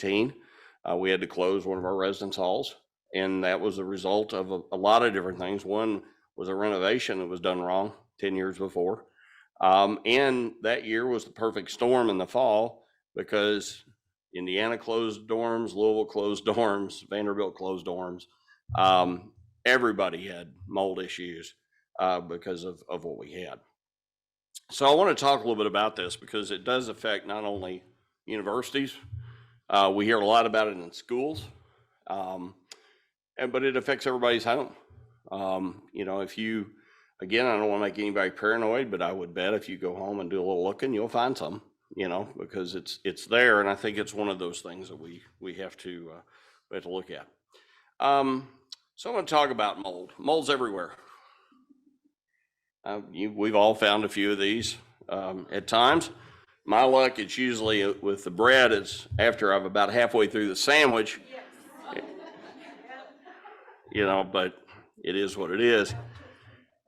we had to close one of our residence halls, and that was a result of a lot of different things. One was a renovation that was done wrong 10 years before. And that year was the perfect storm in the fall because Indiana closed dorms, Louisville closed dorms, Vanderbilt closed dorms. Everybody had mold issues because of what we had. So I want to talk a little bit about this because it does affect not only universities. We hear a lot about it in schools, but it affects everybody's home. If you, again, I don't want to make anybody paranoid, but I would bet if you go home and do a little looking, you'll find some, because it's there. And I think it's one of those things that we have to look at. So I'm going to talk about mold. Mold's everywhere. We've all found a few of these at times. My luck, it's usually with the bread, it's after I'm about halfway through the sandwich, but it is what it is.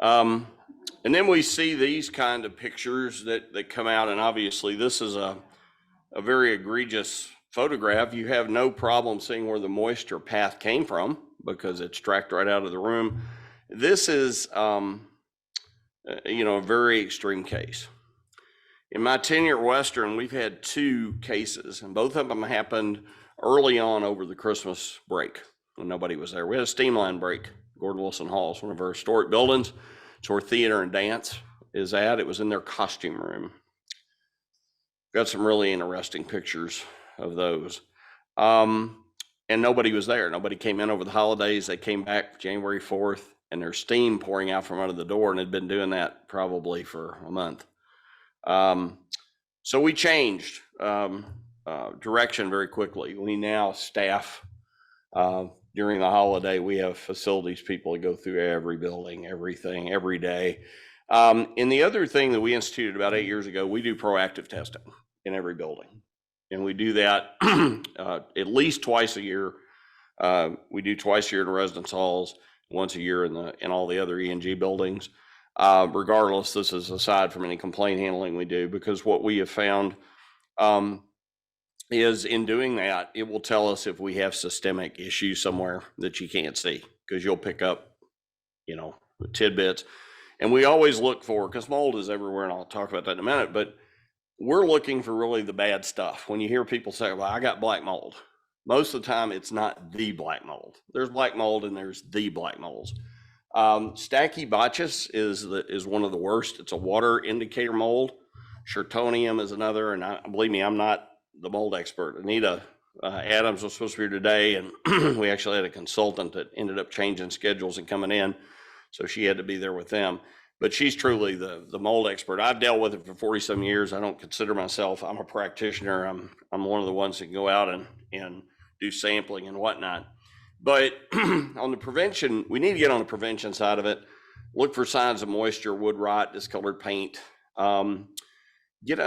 And then we see these kind of pictures that come out, and obviously this is a very egregious photograph. You have no problem seeing where the moisture path came from because it's tracked right out of the room. This is, a very extreme case. In my tenure at Western, we've had 2 cases, and both of them happened early on over the Christmas break when nobody was there. We had a steam line break, Gordon Wilson Hall. It's one of our historic buildings. It's where theater and dance is at. It was in their costume room. Got some really interesting pictures of those. And nobody was there. Nobody came in over the holidays. They came back January 4th, and there's steam pouring out from under the door, and had been doing that probably for a month. So we changed direction very quickly. We now staff during the holiday. We have facilities people that go through every building, everything, every day. And the other thing that we instituted about 8 years ago, we do proactive testing in every building. And we do that at least twice a year. We do twice a year in residence halls, once a year in all the other E&G buildings. Regardless, this is aside from any complaint handling we do, because what we have found is in doing that, it will tell us if we have systemic issues somewhere that you can't see, because you'll pick up, tidbits. And we always look for, because mold is everywhere, and I'll talk about that in a minute, but we're looking for really the bad stuff. When you hear people say, well, I got black mold, most of the time it's not the black mold. There's black mold and there's the black molds. Stachybotrys is one of the worst. It's a water indicator mold. Shirtonium is another, and believe me, I'm not the mold expert. Anita Adams was supposed to be here today, and we actually had a consultant that ended up changing schedules and coming in, so she had to be there with them. But she's truly the mold expert. I've dealt with it for 40-some years. I don't consider myself, I'm a practitioner. I'm one of the ones that can go out and do sampling and whatnot. But on the prevention, we need to get on the prevention side of it. Look for signs of moisture, wood rot, discolored paint. Get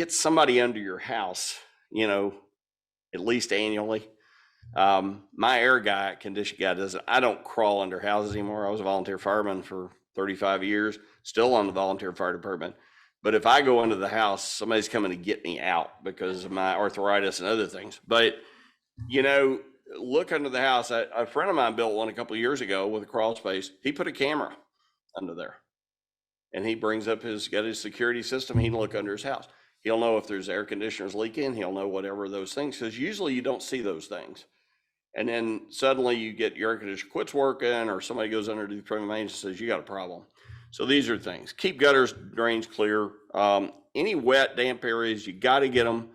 somebody under your house, at least annually. My air guy, condition guy, doesn't. I don't crawl under houses anymore. I was a volunteer fireman for 35 years, still on the volunteer fire department. But if I go into the house, somebody's coming to get me out because of my arthritis and other things. But, look under the house. A friend of mine built one a couple of years ago with a crawl space. He put a camera under there, and he brings up got his security system. He can look under his house. He'll know if there's air conditioners leaking. He'll know whatever those things, because usually you don't see those things. And then suddenly you get your air conditioner quits working, or somebody goes under to the preventive maintenance and says, you got a problem. So these are things. Keep gutters, drains clear. Any wet, damp areas, you got to get them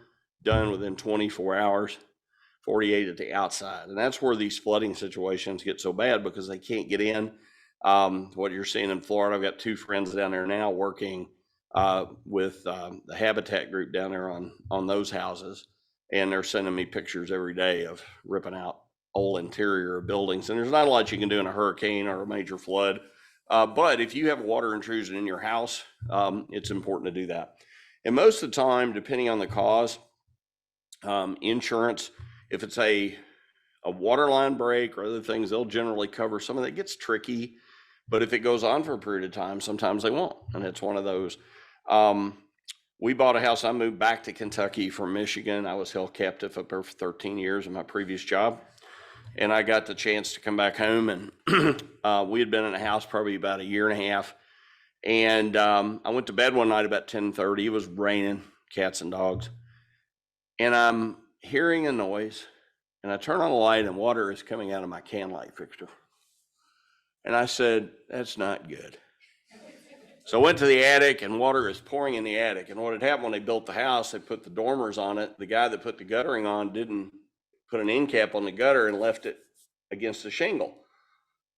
done within 24 hours. 48 at the outside. And that's where these flooding situations get so bad, because they can't get in. What you're seeing in Florida, I've got 2 friends down there now working with the Habitat group down there on those houses. And they're sending me pictures every day of ripping out old interior of buildings. And there's not a lot you can do in a hurricane or a major flood. But if you have water intrusion in your house, it's important to do that. And most of the time, depending on the cause, insurance, if it's a water line break or other things, they'll generally cover some of that. It gets tricky, but if it goes on for a period of time, sometimes they won't. And it's one of those. We bought a house. I moved back to Kentucky from Michigan. I was held captive up there for 13 years in my previous job. And I got the chance to come back home, and we had been in a house probably about a year and a half. And I went to bed one night about 10:30. It was raining, cats and dogs. And I'm hearing a noise, and I turn on the light, and water is coming out of my can light fixture. And I said, that's not good. So I went to the attic, and water is pouring in the attic. And what had happened when they built the house, they put the dormers on it. The guy that put the guttering on didn't put an end cap on the gutter and left it against the shingle.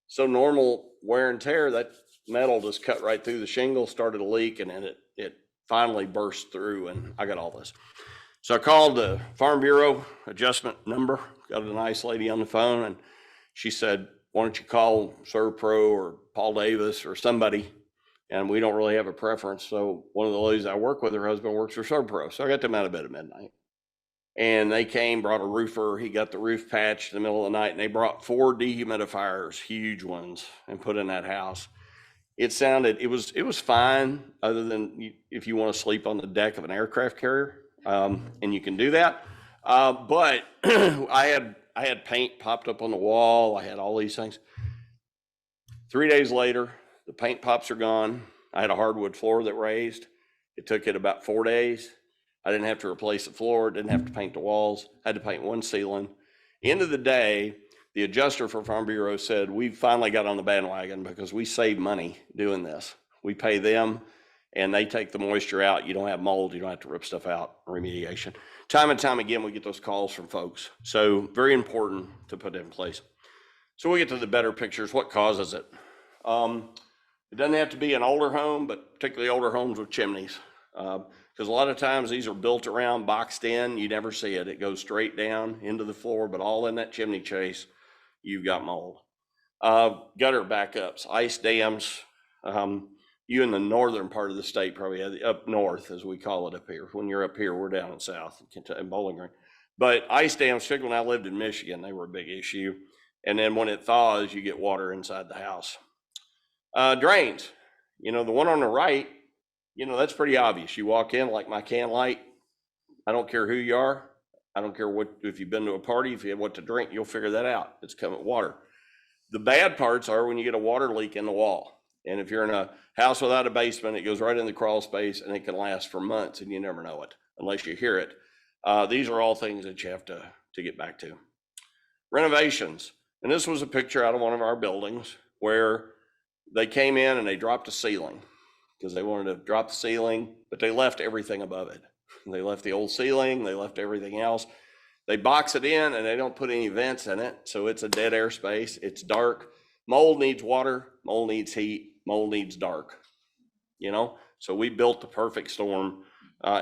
So normal wear and tear, that metal just cut right through the shingle, started a leak, and then it finally burst through, and I got all this. So I called the Farm Bureau adjustment number, got a nice lady on the phone, and she said, why don't you call ServPro or Paul Davis or somebody? And we don't really have a preference. So one of the ladies I work with, her husband works for ServPro. So I got them out of bed at midnight. And they came, brought a roofer. He got the roof patched in the middle of the night, and they brought 4 dehumidifiers, huge ones, and put in that house. It was fine, other than if you want to sleep on the deck of an aircraft carrier, and you can do that. But I had paint popped up on the wall. I had all these things. 3 days later, the paint pops are gone. I had a hardwood floor that raised. It took it about 4 days. I didn't have to replace the floor, didn't have to paint the walls, I had to paint one ceiling. End of the day, the adjuster for Farm Bureau said, we finally got on the bandwagon because we save money doing this. We pay them and they take the moisture out. You don't have mold, you don't have to rip stuff out, remediation. Time and time again, we get those calls from folks. So very important to put in place. So we get to the better pictures. What causes it? It doesn't have to be an older home, but particularly older homes with chimneys. Because a lot of times these are built around, boxed in, you never see it. It goes straight down into the floor, but all in that chimney chase, you've got mold. Gutter backups, ice dams. You in the northern part of the state probably have up north, as we call it up here. When you're up here, we're down in south, in Bowling Green. But ice dams, particularly when I lived in Michigan, they were a big issue. And then when it thaws, you get water inside the house. Drains, the one on the right, that's pretty obvious. You walk in like my can light. I don't care who you are. I don't care if you've been to a party, if you have what to drink, you'll figure that out. It's coming water. The bad parts are when you get a water leak in the wall. And if you're in a house without a basement, it goes right in the crawl space and it can last for months and you never know it unless you hear it. These are all things that you have to get back to. Renovations. And this was a picture out of one of our buildings where they came in and they dropped a ceiling because they wanted to drop the ceiling, but they left everything above it. They left the old ceiling, they left everything else. They box it in and they don't put any vents in it. So it's a dead air space. It's dark. Mold needs water, mold needs heat, mold needs dark, So we built the perfect storm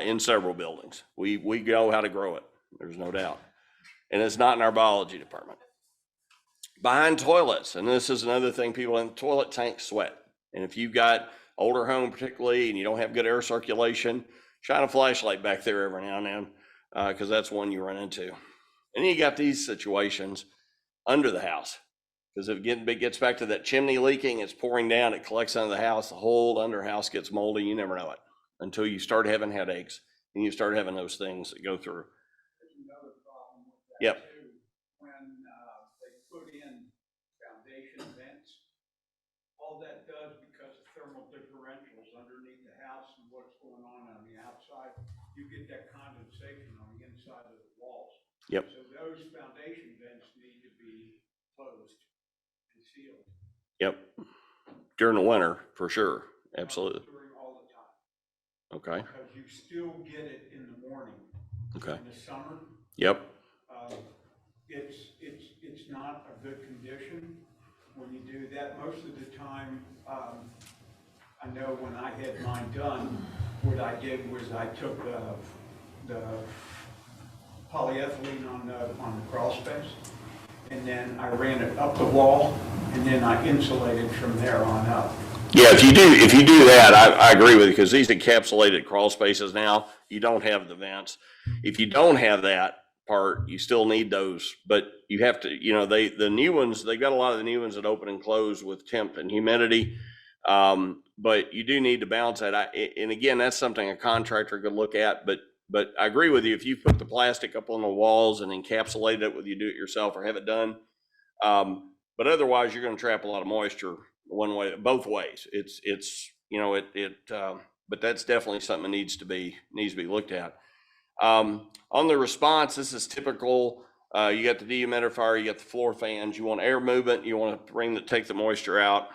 in several buildings. We know how to grow it. There's no doubt. And it's not in our biology department. Behind toilets, and this is another thing, people in the toilet tank sweat. And if you've got older home particularly, and you don't have good air circulation, shine a flashlight back there every now and then, because that's one you run into. And then you got these situations under the house, because if it gets back to that chimney leaking, it's pouring down, it collects under the house, the whole under house gets moldy, you never know it until you start having headaches and you start having those things that go through. There's another problem with that. Yep. Too. When they put in foundation vents, all that does, because of thermal differentials underneath the house and what's going on the outside, you get that condensation on the inside of the walls. Yep. So those foundation vents need to be closed and sealed. Yep. During the winter, for sure. Absolutely. During all the time. Okay. Because you still get it in the morning. Okay. In the summer. Yep. It's not a good condition when you do that. Most of the time, I know when I had mine done, what I did was I took the polyethylene on the crawl space, and then I ran it up the wall, and then I insulated from there on up. Yeah, if you do that, I agree with you, because these encapsulated crawl spaces now, you don't have the vents. If you don't have that part, you still need those, but you have to, the new ones, they got a lot of the new ones that open and close with temp and humidity. But you do need to balance that. And again, that's something a contractor could look at, but I agree with you. If you put the plastic up on the walls and encapsulate it, whether you do it yourself or have it done, but otherwise you're going to trap a lot of moisture one way, both ways. But that's definitely something that needs to be looked at. On the response, this is typical. You got the dehumidifier, you got the floor fans, you want air movement, you want to take the moisture out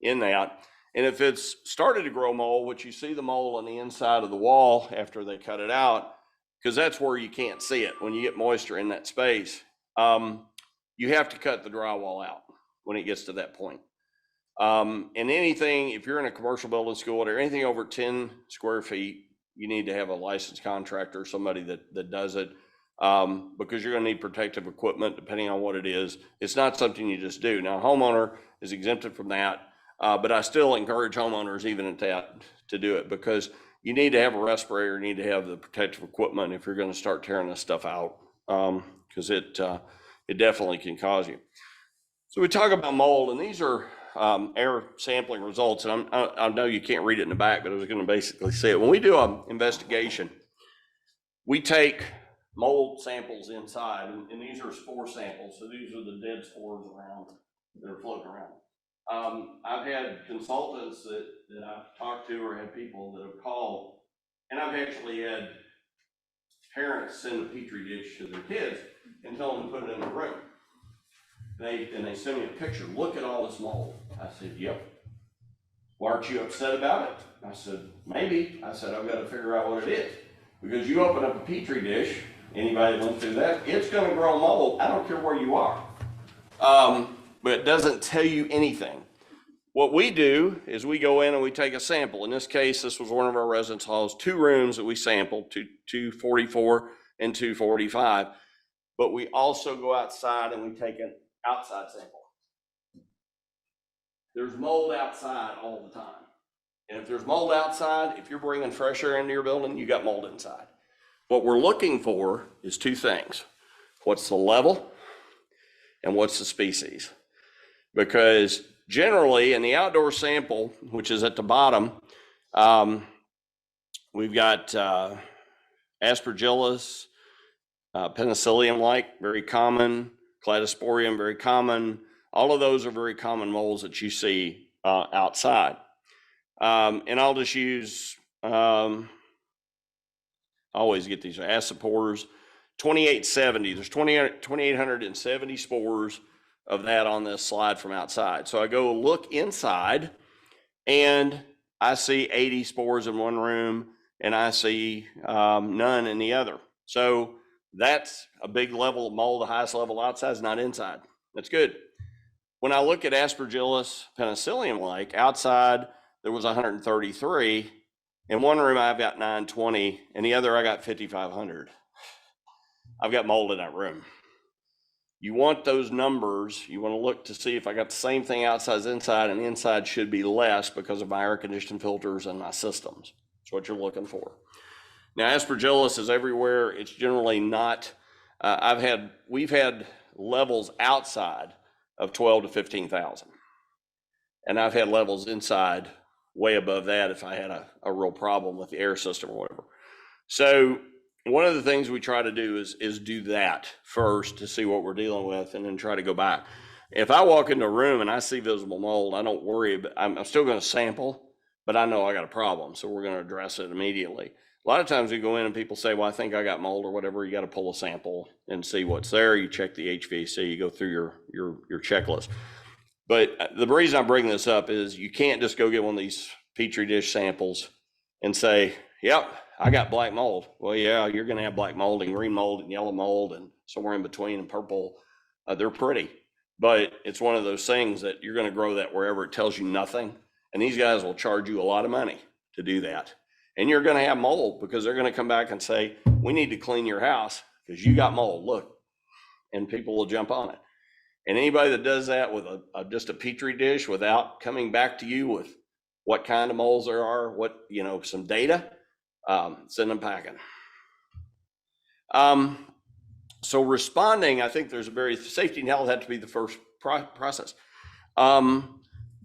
in that. And if it's started to grow mold, which you see the mold on the inside of the wall after they cut it out, because that's where you can't see it when you get moisture in that space. You have to cut the drywall out when it gets to that point. And anything, if you're in a commercial building, school, or anything over 10 square feet, you need to have a licensed contractor, somebody that does it, because you're going to need protective equipment depending on what it is. It's not something you just do. Now, a homeowner is exempted from that, but I still encourage homeowners even at that to do it, because you need to have a respirator, you need to have the protective equipment if you're going to start tearing this stuff out, because it definitely can cause you. So we talk about mold, and these are air sampling results, and I know you can't read it in the back, but I was going to basically say it. When we do an investigation, we take mold samples inside, and these are spore samples. So these are the dead spores around that are floating around. I've had consultants that I've talked to, or had people that have called, and I've actually had parents send a petri dish to their kids and tell them to put it in the room. And they send me a picture. Look at all this mold. I said, yep. Well, aren't you upset about it? I said, maybe. I said, I've got to figure out what it is. Because you open up a petri dish, anybody that went through that, it's going to grow mold. I don't care where you are. But it doesn't tell you anything. What we do is we go in and we take a sample. In this case, this was one of our residence halls, 2 rooms that we sampled, 244 and 245. But we also go outside and we take an outside sample. There's mold outside all the time. And if there's mold outside, if you're bringing fresh air into your building, you got mold inside. What we're looking for is 2 things. What's the level and what's the species? Because generally in the outdoor sample, which is at the bottom, we've got Aspergillus, penicillium-like, very common, Cladosporium, very common. All of those are very common molds that you see outside. And I'll just use, I always get these acipores, 2870. There's 2,870 spores of that on this slide from outside. So I go look inside and I see 80 spores in one room and I see none in the other. So that's a big level of mold. The highest level outside is not inside. That's good. When I look at Aspergillus penicillium-like, outside there was 133. In one room I've got 920, and the other I got 5,500. I've got mold in that room. You want those numbers. You want to look to see if I got the same thing outside as inside, and the inside should be less because of my air conditioning filters and my systems. That's what you're looking for. Now, Aspergillus is everywhere. It's generally not. We've had levels outside of 12 to 15,000, and I've had levels inside way above that if I had a real problem with the air system or whatever. So one of the things we try to do is do that first to see what we're dealing with, and then try to go back. If I walk into a room and I see visible mold, I don't worry, but I'm still going to sample, but I know I got a problem, so we're going to address it immediately. A lot of times we go in and people say, well, I think I got mold or whatever. You got to pull a sample and see what's there. You check the HVAC, you go through your checklist. But the reason I bring this up is you can't just go get one of these petri dish samples and say, yep, I got black mold. Well, yeah, you're going to have black mold and green mold and yellow mold and somewhere in between and purple. They're pretty, but it's one of those things that you're going to grow that wherever it tells you nothing. And these guys will charge you a lot of money to do that. And you're going to have mold because they're going to come back and say, we need to clean your house because you got mold, look, and people will jump on it. And anybody that does that with just a petri dish without coming back to you with what kind of molds there are, some data, send them packing. So responding, I think there's a very safety and health had to be the first process.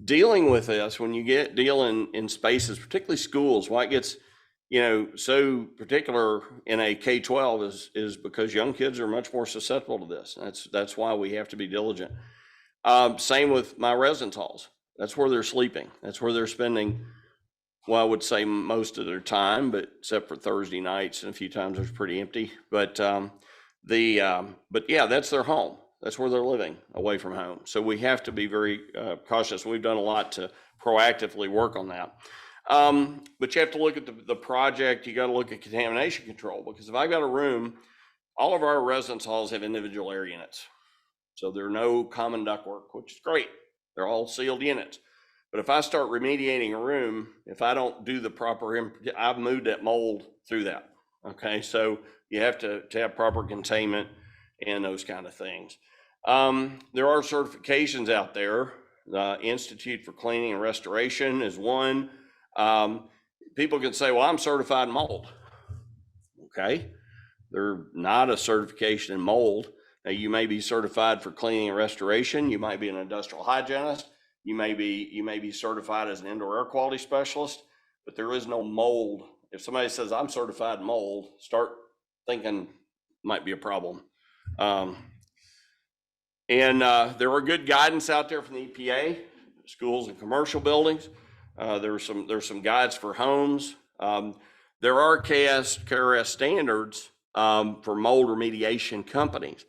dealing with this, when you get dealing in spaces, particularly schools, why it gets, so particular in a K-12 is because young kids are much more susceptible to this. That's why we have to be diligent. Same with my residence halls. That's where they're sleeping. That's where they're spending, well, I would say most of their time, but except for Thursday nights and a few times it's pretty empty. But yeah, that's their home. That's where they're living, away from home. So we have to be very cautious. We've done a lot to proactively work on that. But you have to look at the project. You got to look at contamination control, because if I've got a room, all of our residence halls have individual air units. So there are no common ductwork, which is great. They're all sealed units. But if I start remediating a room, if I don't do the proper, I've moved that mold through that. Okay, so you have to have proper containment and those kind of things. There are certifications out there. The Institute for Cleaning and Restoration is one. People can say, well, I'm certified in mold. Okay, they're not a certification in mold. Now, you may be certified for cleaning and restoration. You might be an industrial hygienist. You may be certified as an indoor air quality specialist, but there is no mold. If somebody says I'm certified in mold, start thinking might be a problem. There are good guidance out there from the EPA, schools and commercial buildings. There's some guides for homes. There are KSPAN standards for mold remediation companies.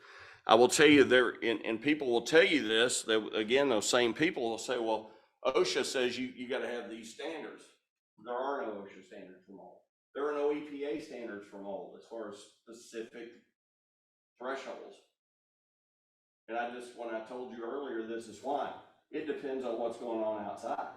I will tell you and people will tell you this, that again, those same people will say, well, OSHA says you got to have these standards. There are no OSHA standards for mold. There are no EPA standards for mold as far as specific thresholds. And when I told you earlier, this is why. It depends on what's going on outside.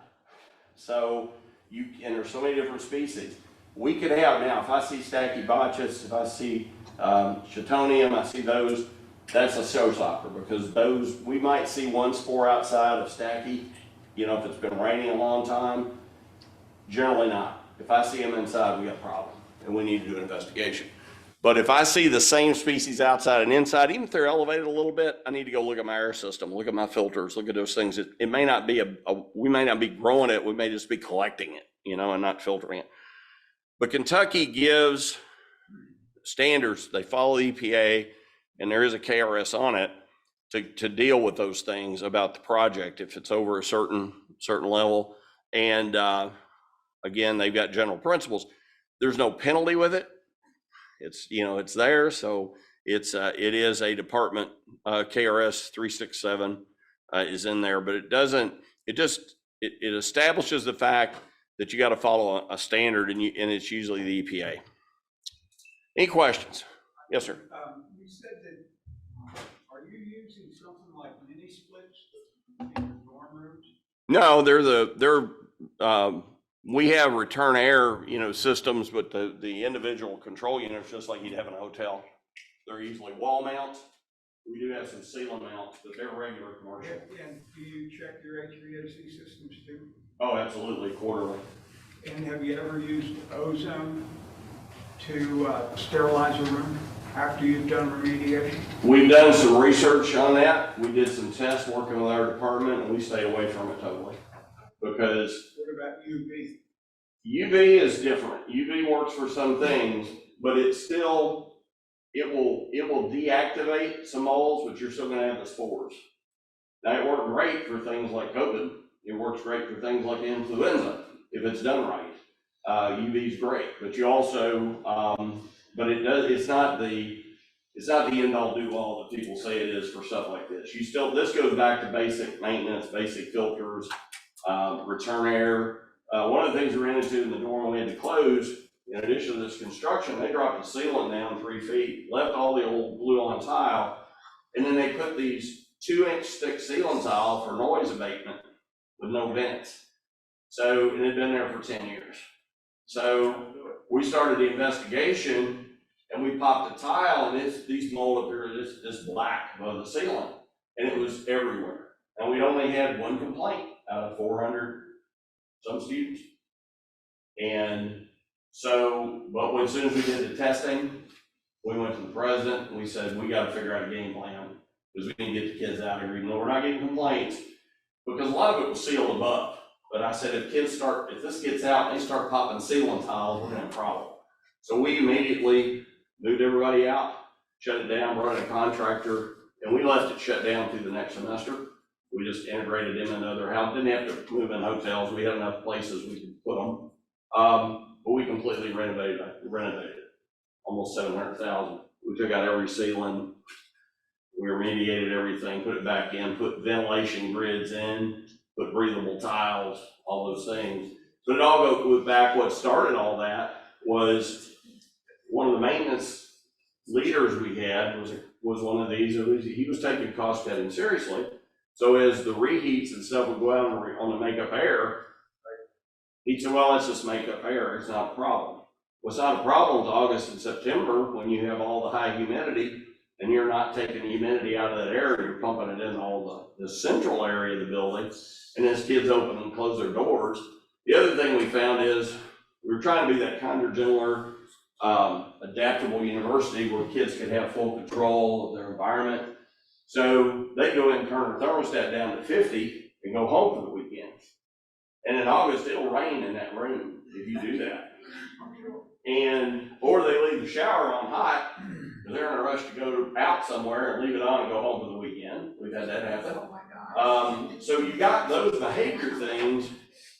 So and there's so many different species. We could have now, if I see Stachybotrys, if I see Chaetonium, I see those, that's a showstopper, because those, we might see one spore outside of Stachy, if it's been raining a long time. Generally not. If I see them inside, we got a problem and we need to do an investigation. But if I see the same species outside and inside, even if they're elevated a little bit, I need to go look at my air system, look at my filters, look at those things. It may not be we may not be growing it, we may just be collecting it, and not filtering it. But Kentucky gives standards. They follow the EPA, and there is a KRS on it to deal with those things about the project if it's over a certain level. And again, they've got general principles. There's no penalty with it. It's it's there, so it is a department. KRS 367 is in there, but it doesn't. It establishes the fact that you got to follow a standard, and it's usually the EPA. Any questions? Yes, sir. You said that, are you using something like mini splits in your dorm rooms? No, we have return air, systems, but the individual control units, just like you'd have in a hotel, they're usually wall mounts. We do have some ceiling mounts, but they're regular commercial. And do you check your HVAC systems too? Oh, absolutely, quarterly. And have you ever used ozone to sterilize a room after you've done remediation? We've done some research on that. We did some tests working with our department, and we stayed away from it totally. Because what about UV? UV is different. UV works for some things, but it will deactivate some molds, but you're still going to have the spores. Now, it worked great for things like COVID. It works great for things like influenza if it's done right. UV is great, but you also, but it's not the end all do all that people say it is for stuff like this. This goes back to basic maintenance, basic filters, return air. One of the things we ran into in the dorm when we had to close, in addition to this construction, they dropped the ceiling down 3 feet, left all the old glue-on tile, and then they put these 2-inch thick ceiling tile for noise abatement with no vents. So, and it had been there for 10 years. So we started the investigation, and we popped the tile, and these mold up here, this black above the ceiling, and it was everywhere. And we only had one complaint out of 400 some students. And so, but as soon as we did the testing, we went to the president and we said, we got to figure out a game plan, because we can get the kids out here, even though we're not getting complaints. because a lot of it was sealed above. But I said, if this gets out and they start popping ceiling tiles, we're gonna have a problem. So we immediately moved everybody out, shut it down, brought in a contractor, and we left it shut down through the next semester. We just integrated them into other houses, didn't have to move in hotels, we had enough places we could put them. But we completely renovated it, almost 700,000. We took out every ceiling, we remediated everything, put it back in, put ventilation grids in, put breathable tiles, all those things. So it all goes back, what started all that was one of the maintenance leaders we had was one of these, he was taking cost cutting seriously. So as the reheats and stuff would go out on the makeup air, he said, well, let's just make up air, it's not a problem. Well, it's not a problem until August and September when you have all the high humidity and you're not taking the humidity out of that air, you're pumping it in all the central area of the building. And as kids open and close their doors, the other thing we found is we were trying to be that kinder, gentler, adaptable university where kids could have full control of their environment. So they go in and turn their thermostat down to 50 and go home for the weekend. And in August, it'll rain in that room if you do that. Or they leave the shower on hot because they're in a rush to go out somewhere and leave it on and go home for the weekend. We've had that happen. Oh my God. So you got those behavior things.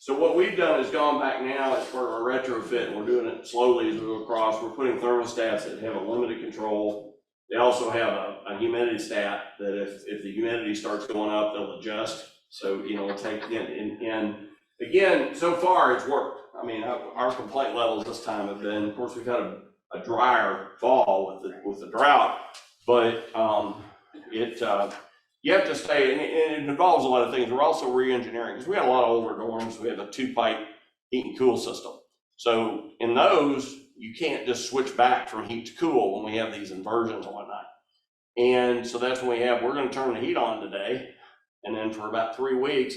So what we've done is gone back now as part of our retrofit, and we're doing it slowly as we go across. We're putting thermostats that have a limited control. They also have a humidity stat that if the humidity starts going up, they'll adjust. So, it'll take, and again, so far it's worked. I mean, our complaint levels this time have been, of course, we've had a drier fall with the drought, but you have to stay, and it involves a lot of things. We're also re-engineering, because we had a lot of older dorms. We have a 2-pipe heat and cool system. So in those, you can't just switch back from heat to cool when we have these inversions and whatnot. And so that's when we're gonna turn the heat on today, and then for about 3 weeks,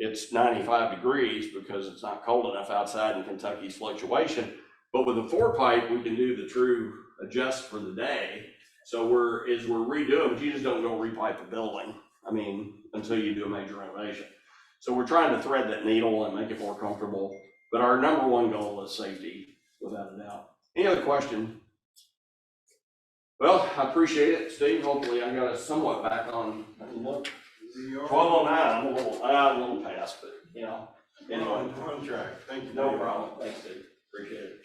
it's 95 degrees because it's not cold enough outside in Kentucky's fluctuation. But with a 4-pipe, we can do the true adjust for the day. So we're redoing, but you just don't go repipe a building, I mean, until you do a major renovation. So we're trying to thread that needle and make it more comfortable. But our number one goal is safety, without a doubt. Any other question? Well, I appreciate it, Steve. Hopefully I got us somewhat back on. Look, 12:09, I'm a little past, but anyway. On track. Thank you. No problem. Thanks, Steve. Appreciate it.